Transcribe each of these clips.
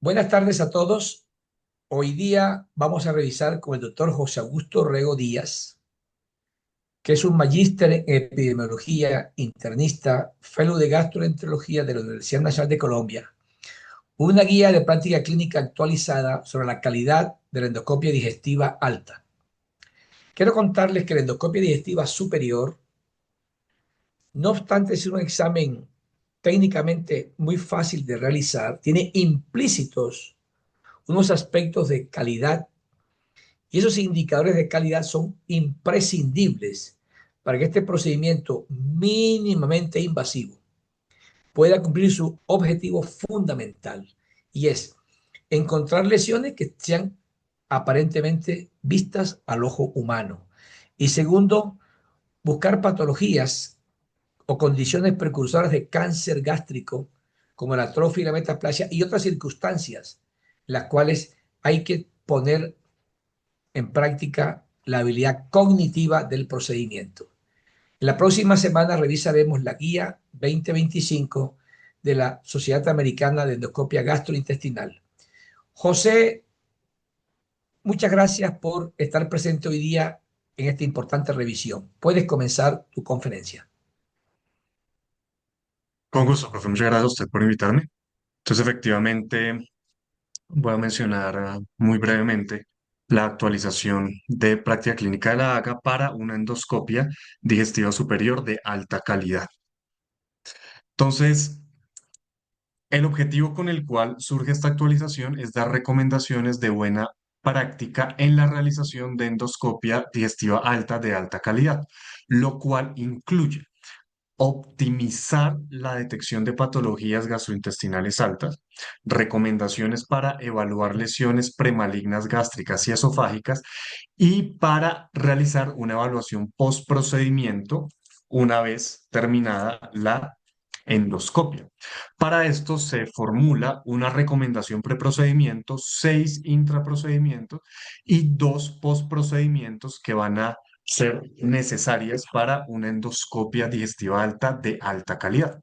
Buenas tardes a todos. Hoy día vamos a revisar con el doctor José Augusto Rego Díaz, que es un magíster en epidemiología, internista, fellow de gastroenterología de la Universidad Nacional de Colombia, una guía de práctica clínica actualizada sobre la calidad de la endoscopia digestiva alta. Quiero contarles que la endoscopia digestiva superior, no obstante ser un examen técnicamente muy fácil de realizar, tiene implícitos unos aspectos de calidad. Y esos indicadores de calidad son imprescindibles para que este procedimiento mínimamente invasivo pueda cumplir su objetivo fundamental, y es encontrar lesiones que sean aparentemente vistas al ojo humano. Y segundo, buscar patologías o condiciones precursoras de cáncer gástrico, como la atrofia y la metaplasia, y otras circunstancias, las cuales hay que poner en práctica la habilidad cognitiva del procedimiento. La próxima semana revisaremos la guía 2025 de la Sociedad Americana de Endoscopia Gastrointestinal. José, muchas gracias por estar presente hoy día en esta importante revisión. Puedes comenzar tu conferencia. Con gusto, profe. Muchas gracias a usted por invitarme. Entonces, efectivamente, voy a mencionar muy brevemente la actualización de práctica clínica de la AGA para una endoscopia digestiva superior de alta calidad. Entonces, el objetivo con el cual surge esta actualización es dar recomendaciones de buena práctica en la realización de endoscopia digestiva alta de alta calidad, lo cual incluye optimizar la detección de patologías gastrointestinales altas, recomendaciones para evaluar lesiones premalignas gástricas y esofágicas y para realizar una evaluación post-procedimiento una vez terminada la endoscopia. Para esto se formula una recomendación preprocedimiento, 6 intraprocedimientos y 2 postprocedimientos que van a ser necesarias para una endoscopia digestiva alta de alta calidad.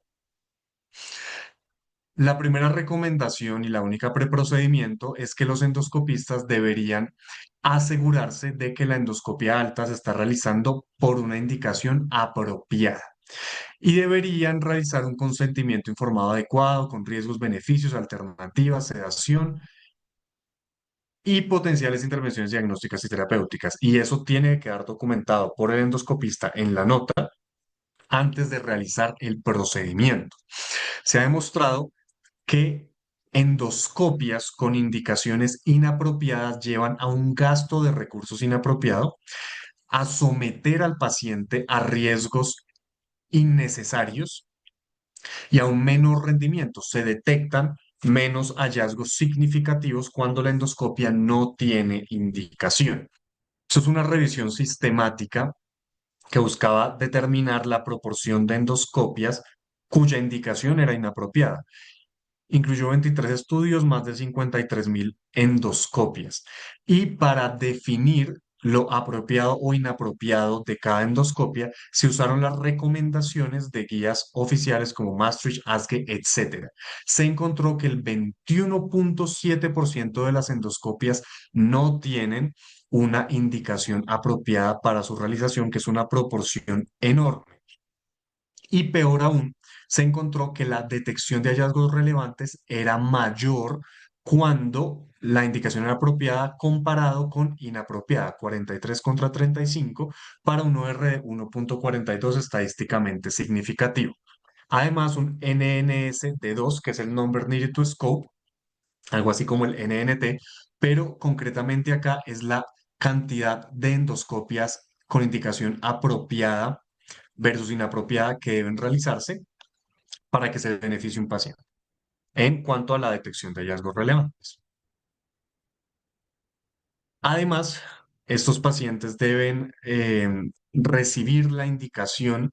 La primera recomendación y la única preprocedimiento es que los endoscopistas deberían asegurarse de que la endoscopia alta se está realizando por una indicación apropiada y deberían realizar un consentimiento informado adecuado con riesgos, beneficios, alternativas, sedación y potenciales intervenciones diagnósticas y terapéuticas. Y eso tiene que quedar documentado por el endoscopista en la nota antes de realizar el procedimiento. Se ha demostrado que endoscopias con indicaciones inapropiadas llevan a un gasto de recursos inapropiado, a someter al paciente a riesgos innecesarios y a un menor rendimiento. Se detectan menos hallazgos significativos cuando la endoscopia no tiene indicación. Eso es una revisión sistemática que buscaba determinar la proporción de endoscopias cuya indicación era inapropiada. Incluyó 23 estudios, más de 53.000 endoscopias. Y para definir lo apropiado o inapropiado de cada endoscopia, se usaron las recomendaciones de guías oficiales como Maastricht, ASCE, etc. Se encontró que el 21.7% de las endoscopias no tienen una indicación apropiada para su realización, que es una proporción enorme. Y peor aún, se encontró que la detección de hallazgos relevantes era mayor cuando la indicación era apropiada comparado con inapropiada, 43 contra 35, para un OR de 1.42 estadísticamente significativo. Además, un NNS de 2, que es el Number Needed to Scope, algo así como el NNT, pero concretamente acá es la cantidad de endoscopias con indicación apropiada versus inapropiada que deben realizarse para que se beneficie un paciente en cuanto a la detección de hallazgos relevantes. Además, estos pacientes deben recibir la indicación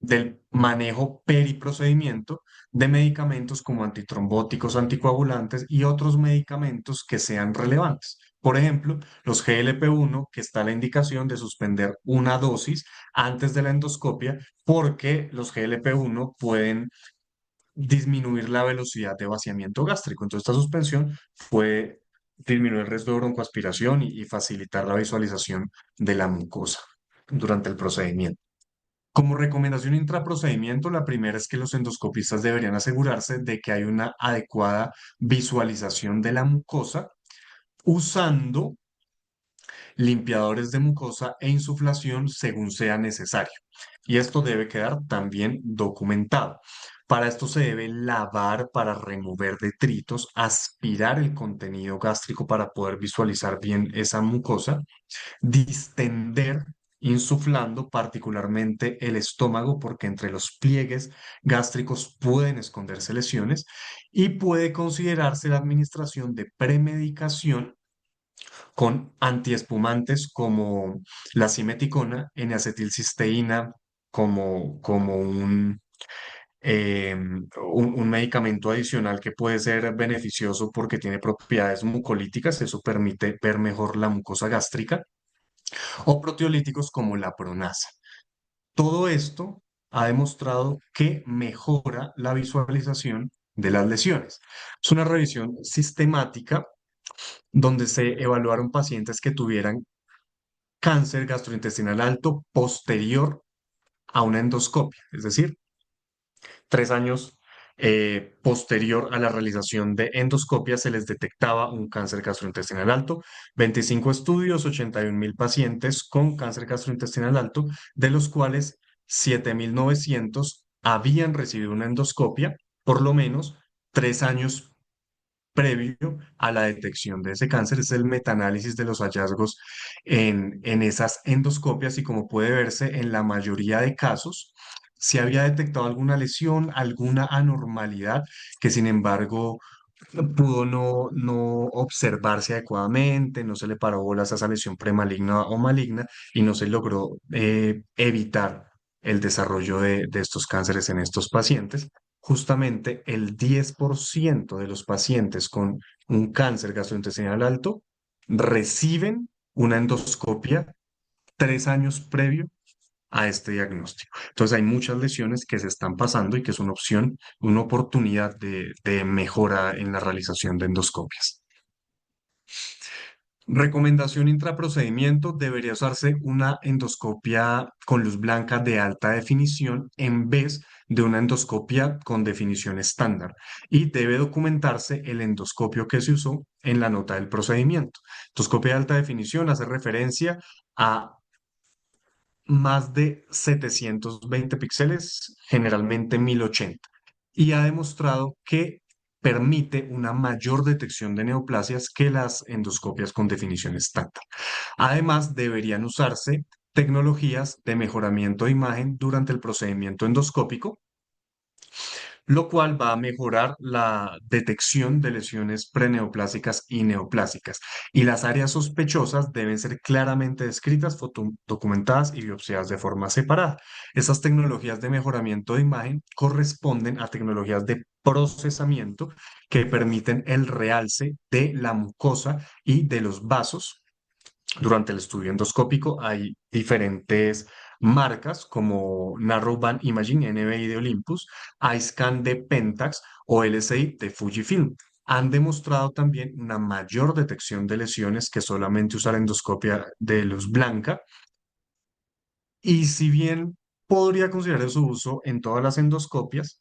del manejo periprocedimiento de medicamentos como antitrombóticos, anticoagulantes y otros medicamentos que sean relevantes. Por ejemplo, los GLP-1, que está la indicación de suspender una dosis antes de la endoscopia, porque los GLP-1 pueden disminuir la velocidad de vaciamiento gástrico. Entonces, esta suspensión puede disminuir el riesgo de broncoaspiración y facilitar la visualización de la mucosa durante el procedimiento. Como recomendación intraprocedimiento, la primera es que los endoscopistas deberían asegurarse de que hay una adecuada visualización de la mucosa usando limpiadores de mucosa e insuflación según sea necesario. Y esto debe quedar también documentado. Para esto se debe lavar para remover detritos, aspirar el contenido gástrico para poder visualizar bien esa mucosa, distender insuflando particularmente el estómago porque entre los pliegues gástricos pueden esconderse lesiones y puede considerarse la administración de premedicación con antiespumantes como la simeticona, N-acetilcisteína, como un medicamento adicional que puede ser beneficioso porque tiene propiedades mucolíticas, eso permite ver mejor la mucosa gástrica, o proteolíticos como la pronasa. Todo esto ha demostrado que mejora la visualización de las lesiones. Es una revisión sistemática donde se evaluaron pacientes que tuvieran cáncer gastrointestinal alto posterior a una endoscopia, es decir, 3 años posterior a la realización de endoscopia se les detectaba un cáncer gastrointestinal alto. 25 estudios, 81.000 pacientes con cáncer gastrointestinal alto, de los cuales 7.900 habían recibido una endoscopia por lo menos 3 años previo a la detección de ese cáncer. Es el metaanálisis de los hallazgos en esas endoscopias y como puede verse en la mayoría de casos, se había detectado alguna lesión, alguna anormalidad que sin embargo pudo no observarse adecuadamente, no se le paró bolas a esa lesión premaligna o maligna y no se logró evitar el desarrollo de estos cánceres en estos pacientes. Justamente el 10% de los pacientes con un cáncer gastrointestinal alto reciben una endoscopia 3 años previo a este diagnóstico. Entonces hay muchas lesiones que se están pasando y que es una opción, una oportunidad de mejora en la realización de endoscopias. Recomendación intraprocedimiento, debería usarse una endoscopia con luz blanca de alta definición en vez de una endoscopia con definición estándar y debe documentarse el endoscopio que se usó en la nota del procedimiento. Endoscopia de alta definición hace referencia a más de 720 píxeles, generalmente 1080, y ha demostrado que permite una mayor detección de neoplasias que las endoscopias con definición estándar. Además, deberían usarse tecnologías de mejoramiento de imagen durante el procedimiento endoscópico, lo cual va a mejorar la detección de lesiones preneoplásicas y neoplásicas. Y las áreas sospechosas deben ser claramente descritas, documentadas y biopsiadas de forma separada. Estas tecnologías de mejoramiento de imagen corresponden a tecnologías de procesamiento que permiten el realce de la mucosa y de los vasos. Durante el estudio endoscópico hay diferentes marcas como Narrowband Imaging, NBI de Olympus, iScan de Pentax o LSI de Fujifilm. Han demostrado también una mayor detección de lesiones que solamente usar endoscopia de luz blanca. Y si bien podría considerar su uso en todas las endoscopias,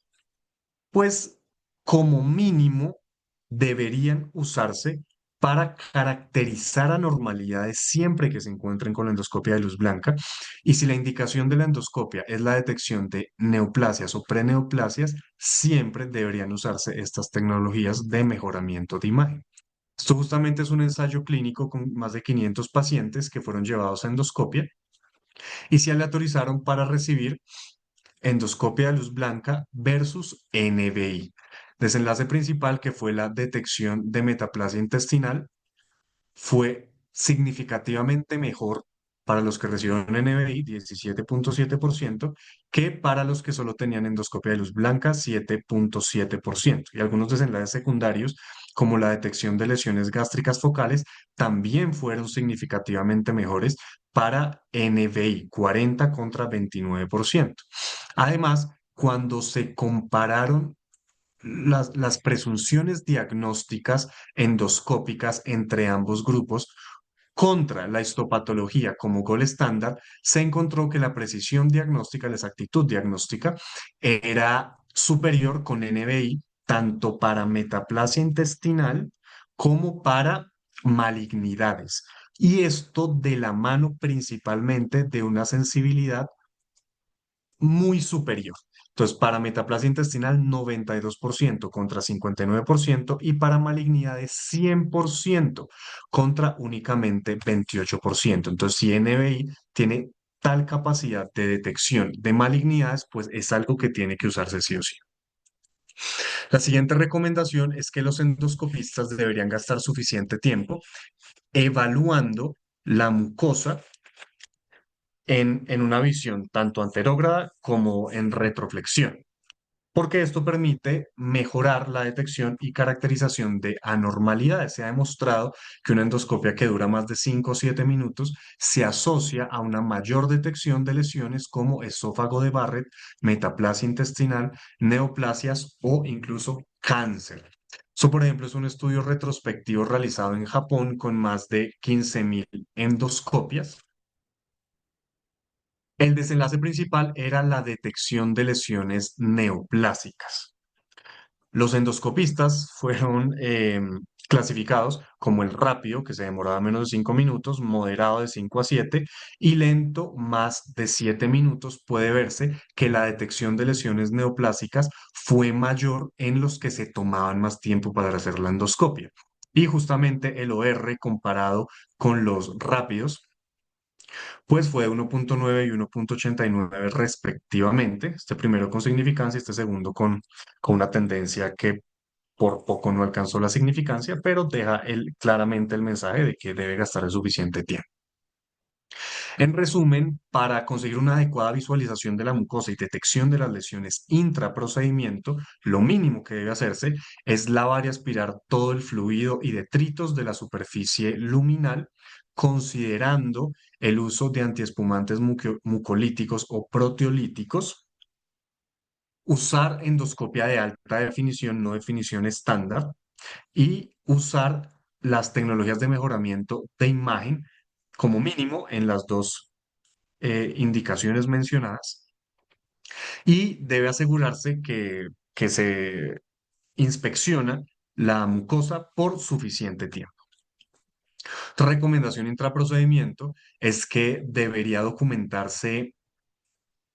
pues como mínimo deberían usarse para caracterizar anormalidades siempre que se encuentren con la endoscopia de luz blanca. Y si la indicación de la endoscopia es la detección de neoplasias o preneoplasias, siempre deberían usarse estas tecnologías de mejoramiento de imagen. Esto justamente es un ensayo clínico con más de 500 pacientes que fueron llevados a endoscopia y se aleatorizaron para recibir endoscopia de luz blanca versus NBI. Desenlace principal, que fue la detección de metaplasia intestinal, fue significativamente mejor para los que recibieron NBI, 17.7%, que para los que solo tenían endoscopia de luz blanca, 7.7%. Y algunos desenlaces secundarios, como la detección de lesiones gástricas focales, también fueron significativamente mejores para NBI, 40 contra 29%. Además, cuando se compararon las presunciones diagnósticas endoscópicas entre ambos grupos contra la histopatología como gol estándar, se encontró que la precisión diagnóstica, la exactitud diagnóstica, era superior con NBI tanto para metaplasia intestinal como para malignidades. Y esto de la mano principalmente de una sensibilidad muy superior. Entonces, para metaplasia intestinal, 92% contra 59% y para malignidades 100% contra únicamente 28%. Entonces, si NBI tiene tal capacidad de detección de malignidades, pues es algo que tiene que usarse sí o sí. La siguiente recomendación es que los endoscopistas deberían gastar suficiente tiempo evaluando la mucosa en una visión tanto anterógrada como en retroflexión, porque esto permite mejorar la detección y caracterización de anormalidades. Se ha demostrado que una endoscopia que dura más de 5 o 7 minutos se asocia a una mayor detección de lesiones como esófago de Barrett, metaplasia intestinal, neoplasias o incluso cáncer. Eso, por ejemplo, es un estudio retrospectivo realizado en Japón con más de 15.000 endoscopias. El desenlace principal era la detección de lesiones neoplásicas. Los endoscopistas fueron clasificados como el rápido, que se demoraba menos de 5 minutos, moderado de 5 a 7 y lento más de 7 minutos. Puede verse que la detección de lesiones neoplásicas fue mayor en los que se tomaban más tiempo para hacer la endoscopia. Y justamente el OR comparado con los rápidos pues fue 1.9 y 1.89 respectivamente, este primero con significancia, este segundo con una tendencia que por poco no alcanzó la significancia, pero deja claramente el mensaje de que debe gastar el suficiente tiempo. En resumen, para conseguir una adecuada visualización de la mucosa y detección de las lesiones intraprocedimiento, lo mínimo que debe hacerse es lavar y aspirar todo el fluido y detritos de la superficie luminal, considerando el uso de antiespumantes mucolíticos o proteolíticos, usar endoscopia de alta definición, no definición estándar, y usar las tecnologías de mejoramiento de imagen como mínimo en las dos indicaciones mencionadas y debe asegurarse que se inspecciona la mucosa por suficiente tiempo. Otra recomendación intraprocedimiento es que debería documentarse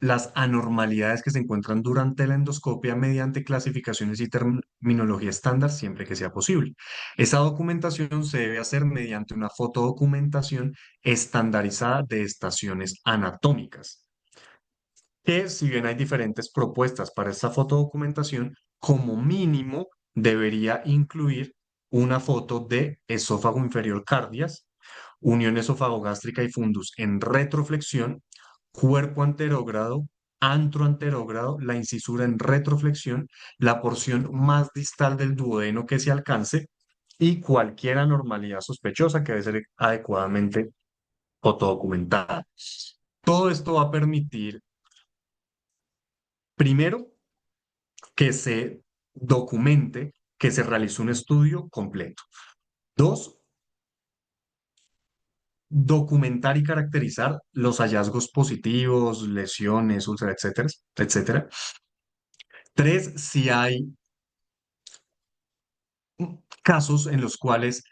las anormalidades que se encuentran durante la endoscopia mediante clasificaciones y terminología estándar siempre que sea posible. Esa documentación se debe hacer mediante una fotodocumentación estandarizada de estaciones anatómicas, que si bien hay diferentes propuestas para esta fotodocumentación, como mínimo debería incluir una foto de esófago inferior cardias, unión esofagogástrica y fundus en retroflexión, cuerpo anterógrado, antro anterógrado, la incisura en retroflexión, la porción más distal del duodeno que se alcance y cualquier anormalidad sospechosa que debe ser adecuadamente fotodocumentada. Todo esto va a permitir, primero, que se documente que se realizó un estudio completo. Dos, documentar y caracterizar los hallazgos positivos, lesiones, úlceras, etcétera, etcétera. Tres, si hay casos en los cuales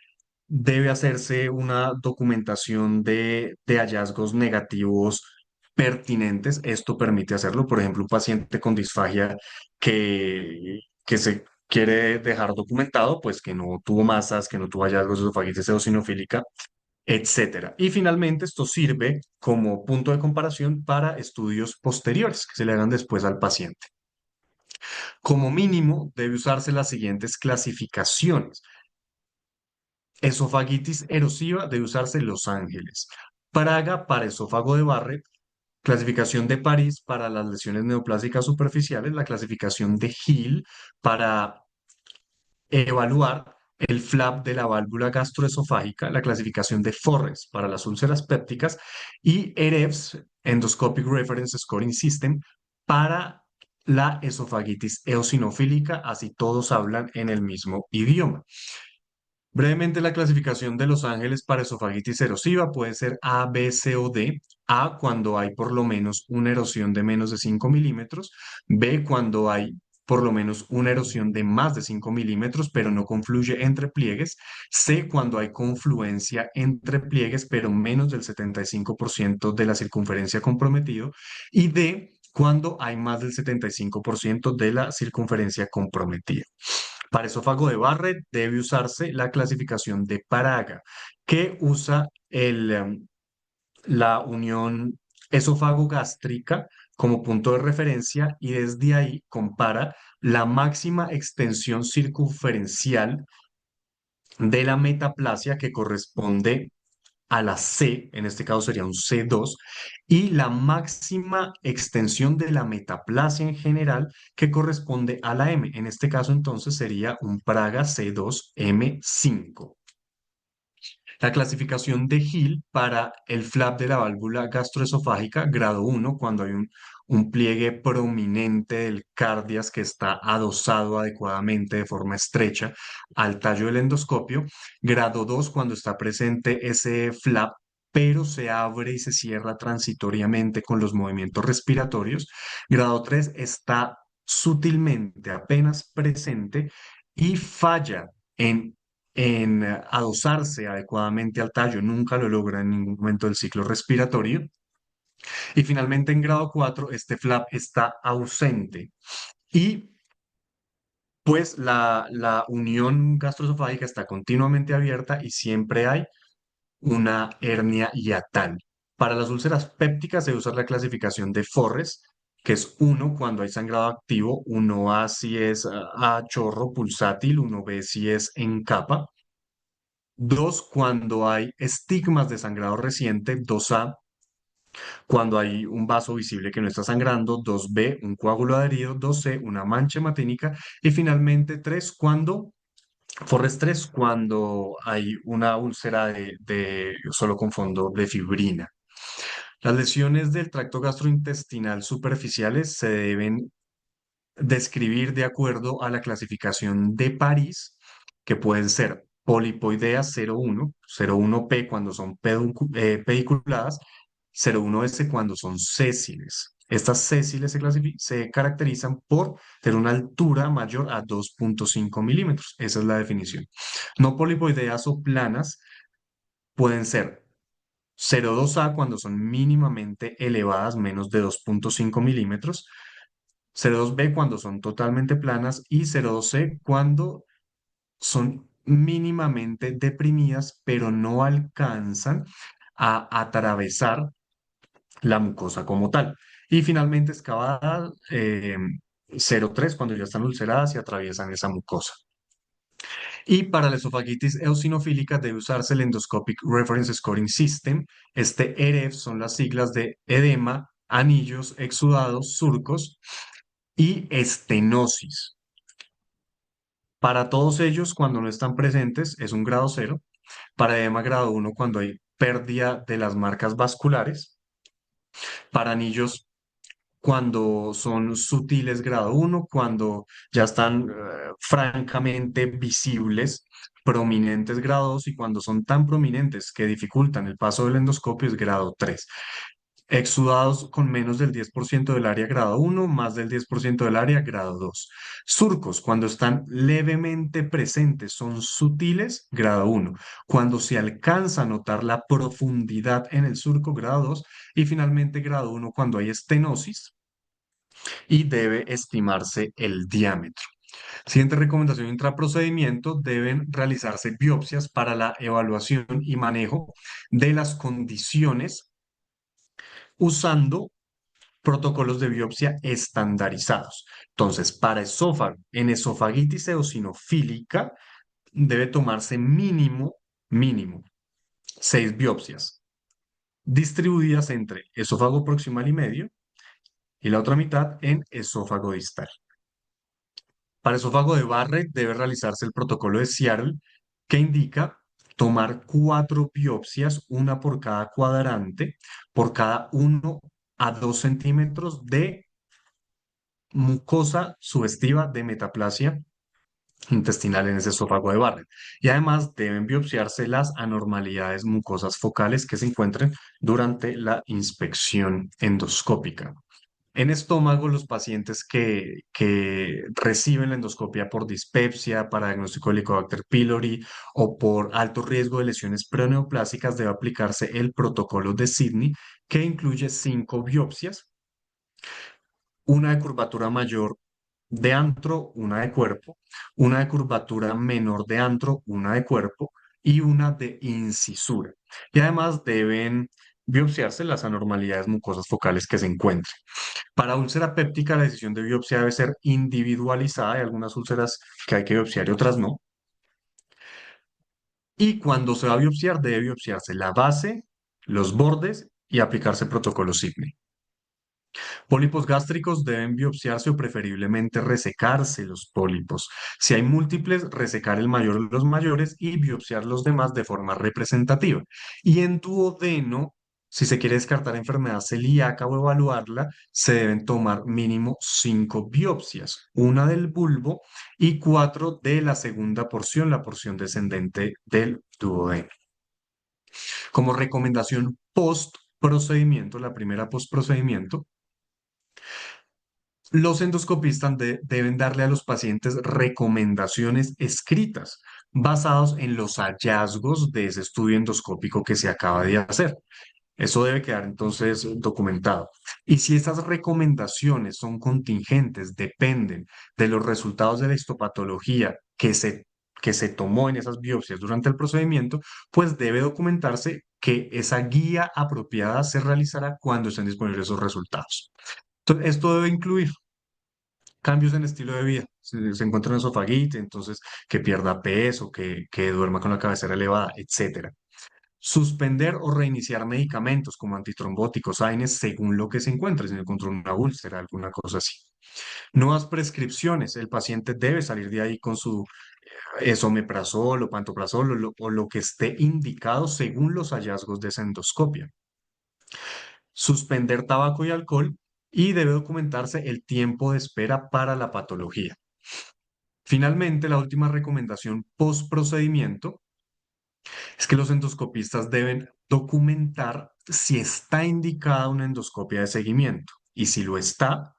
debe hacerse una documentación de hallazgos negativos pertinentes. Esto permite hacerlo. Por ejemplo, un paciente con disfagia que se quiere dejar documentado, pues que no tuvo masas, que no tuvo hallazgos de esofagitis eosinofílica, etcétera. Y finalmente, esto sirve como punto de comparación para estudios posteriores que se le hagan después al paciente. Como mínimo, debe usarse las siguientes clasificaciones. Esofagitis erosiva debe usarse Los Ángeles. Praga para esófago de Barrett. Clasificación de París para las lesiones neoplásicas superficiales. La clasificación de Hill para evaluar el flap de la válvula gastroesofágica. La clasificación de Forres para las úlceras pépticas. Y EREVS, Endoscopic Reference Scoring System, para la esofagitis eosinofílica, así todos hablan en el mismo idioma. Brevemente, la clasificación de Los Ángeles para esofagitis erosiva puede ser A, B, C o D. A, cuando hay por lo menos una erosión de menos de 5 milímetros. B, cuando hay por lo menos una erosión de más de 5 milímetros, pero no confluye entre pliegues. C, cuando hay confluencia entre pliegues, pero menos del 75% de la circunferencia comprometido. Y D, cuando hay más del 75% de la circunferencia comprometida. Para esófago de Barrett debe usarse la clasificación de Paraga, que usa la unión esófago-gástrica como punto de referencia y desde ahí compara la máxima extensión circunferencial de la metaplasia que corresponde a la C, en este caso sería un C2, y la máxima extensión de la metaplasia en general que corresponde a la M. En este caso entonces sería un Praga C2M5. La clasificación de Hill para el flap de la válvula gastroesofágica, grado 1, cuando hay un pliegue prominente del cardias que está adosado adecuadamente de forma estrecha al tallo del endoscopio. Grado 2, cuando está presente ese flap, pero se abre y se cierra transitoriamente con los movimientos respiratorios. Grado 3 está sutilmente apenas presente y falla en adosarse adecuadamente al tallo, nunca lo logra en ningún momento del ciclo respiratorio. Y finalmente en grado 4 este flap está ausente. Y pues la unión gastroesofágica está continuamente abierta y siempre hay una hernia hiatal. Para las úlceras pépticas se usa la clasificación de Forres, que es 1 cuando hay sangrado activo, 1A si es a chorro pulsátil, 1B si es en capa. 2 cuando hay estigmas de sangrado reciente, 2A cuando hay un vaso visible que no está sangrando, 2B un coágulo adherido, 2C una mancha hematínica y finalmente 3 cuando, Forres 3 cuando hay una úlcera solo con fondo de fibrina. Las lesiones del tracto gastrointestinal superficiales se deben describir de acuerdo a la clasificación de París, que pueden ser polipoideas 0,1, 0,1P cuando son pediculadas, 0,1S cuando son sésiles. Estas sésiles se caracterizan por tener una altura mayor a 2,5 milímetros. Esa es la definición. No polipoideas o planas pueden ser 0,2A cuando son mínimamente elevadas, menos de 2,5 milímetros, 0,2B cuando son totalmente planas y 0,2C cuando son mínimamente deprimidas, pero no alcanzan a atravesar la mucosa como tal. Y finalmente excavada 0,3 cuando ya están ulceradas y atraviesan esa mucosa. Y para la esofagitis eosinofílica debe usarse el Endoscopic Reference Scoring System. Este EREF son las siglas de edema, anillos, exudados, surcos y estenosis. Para todos ellos, cuando no están presentes, es un grado 0. Para edema grado 1, cuando hay pérdida de las marcas vasculares. Para anillos, cuando son sutiles grado 1, cuando ya están francamente visibles, prominentes grado 2 y cuando son tan prominentes que dificultan el paso del endoscopio es grado 3. Exudados con menos del 10% del área grado 1, más del 10% del área grado 2. Surcos, cuando están levemente presentes, son sutiles, grado 1. Cuando se alcanza a notar la profundidad en el surco, grado 2. Y finalmente, grado 1, cuando hay estenosis y debe estimarse el diámetro. Siguiente recomendación intraprocedimiento, deben realizarse biopsias para la evaluación y manejo de las condiciones usando protocolos de biopsia estandarizados. Entonces, para esófago, en esofagitis eosinofílica, debe tomarse mínimo 6 biopsias, distribuidas entre esófago proximal y medio y la otra mitad en esófago distal. Para esófago de Barrett debe realizarse el protocolo de Seattle, que indica tomar 4 biopsias, una por cada cuadrante, por cada 1 a 2 centímetros de mucosa sugestiva de metaplasia intestinal en ese esófago de Barrett. Y además deben biopsiarse las anormalidades mucosas focales que se encuentren durante la inspección endoscópica. En estómago, los pacientes que reciben la endoscopia por dispepsia, para diagnóstico de Helicobacter pylori o por alto riesgo de lesiones preneoplásicas, debe aplicarse el protocolo de Sydney, que incluye 5 biopsias, una de curvatura mayor de antro, una de cuerpo, una de curvatura menor de antro, una de cuerpo y una de incisura. Y además deben biopsiarse las anormalidades mucosas focales que se encuentren. Para úlcera péptica, la decisión de biopsia debe ser individualizada. Hay algunas úlceras que hay que biopsiar y otras no. Y cuando se va a biopsiar, debe biopsiarse la base, los bordes y aplicarse protocolo Sydney. Pólipos gástricos deben biopsiarse o preferiblemente resecarse los pólipos. Si hay múltiples, resecar el mayor de los mayores y biopsiar los demás de forma representativa. Y en duodeno, si se quiere descartar enfermedad celíaca o evaluarla, se deben tomar mínimo 5 biopsias, una del bulbo y 4 de la segunda porción, la porción descendente del duodeno. Como recomendación post procedimiento, la primera post procedimiento, los endoscopistas deben darle a los pacientes recomendaciones escritas basados en los hallazgos de ese estudio endoscópico que se acaba de hacer. Eso debe quedar entonces documentado. Y si estas recomendaciones son contingentes, dependen de los resultados de la histopatología que se tomó en esas biopsias durante el procedimiento, pues debe documentarse que esa guía apropiada se realizará cuando estén disponibles esos resultados. Entonces, esto debe incluir cambios en estilo de vida. Se encuentra en esofagite, entonces que pierda peso, que duerma con la cabecera elevada, etcétera. Suspender o reiniciar medicamentos como antitrombóticos, AINES, según lo que se encuentre, si se encontró una úlcera, alguna cosa así. Nuevas prescripciones, el paciente debe salir de ahí con su esomeprazol o pantoprazol o lo que esté indicado según los hallazgos de esa endoscopia. Suspender tabaco y alcohol y debe documentarse el tiempo de espera para la patología. Finalmente, la última recomendación post procedimiento es que los endoscopistas deben documentar si está indicada una endoscopia de seguimiento y si lo está,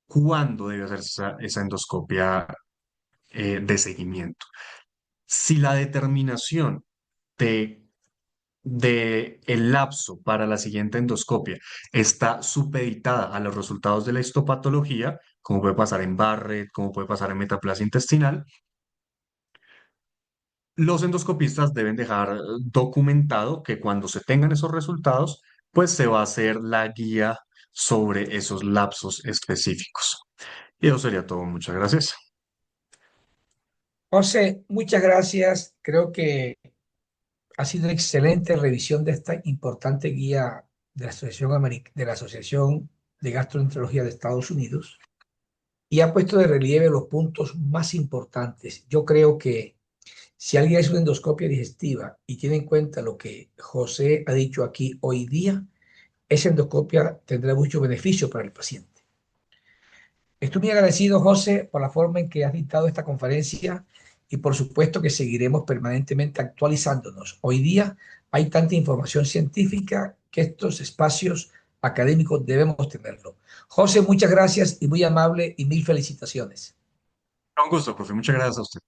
cuándo debe hacerse esa endoscopia de seguimiento. Si la determinación de, de el lapso para la siguiente endoscopia está supeditada a los resultados de la histopatología, como puede pasar en Barrett, como puede pasar en metaplasia intestinal, los endoscopistas deben dejar documentado que cuando se tengan esos resultados, pues se va a hacer la guía sobre esos lapsos específicos. Y eso sería todo. Muchas gracias. José, muchas gracias. Creo que ha sido una excelente revisión de esta importante guía de la de la Asociación de Gastroenterología de Estados Unidos y ha puesto de relieve los puntos más importantes. Yo creo que si alguien hace una endoscopia digestiva y tiene en cuenta lo que José ha dicho aquí hoy día, esa endoscopia tendrá mucho beneficio para el paciente. Estoy muy agradecido, José, por la forma en que has dictado esta conferencia y por supuesto que seguiremos permanentemente actualizándonos. Hoy día hay tanta información científica que estos espacios académicos debemos tenerlo. José, muchas gracias y muy amable y mil felicitaciones. Un gusto, profe. Muchas gracias a usted.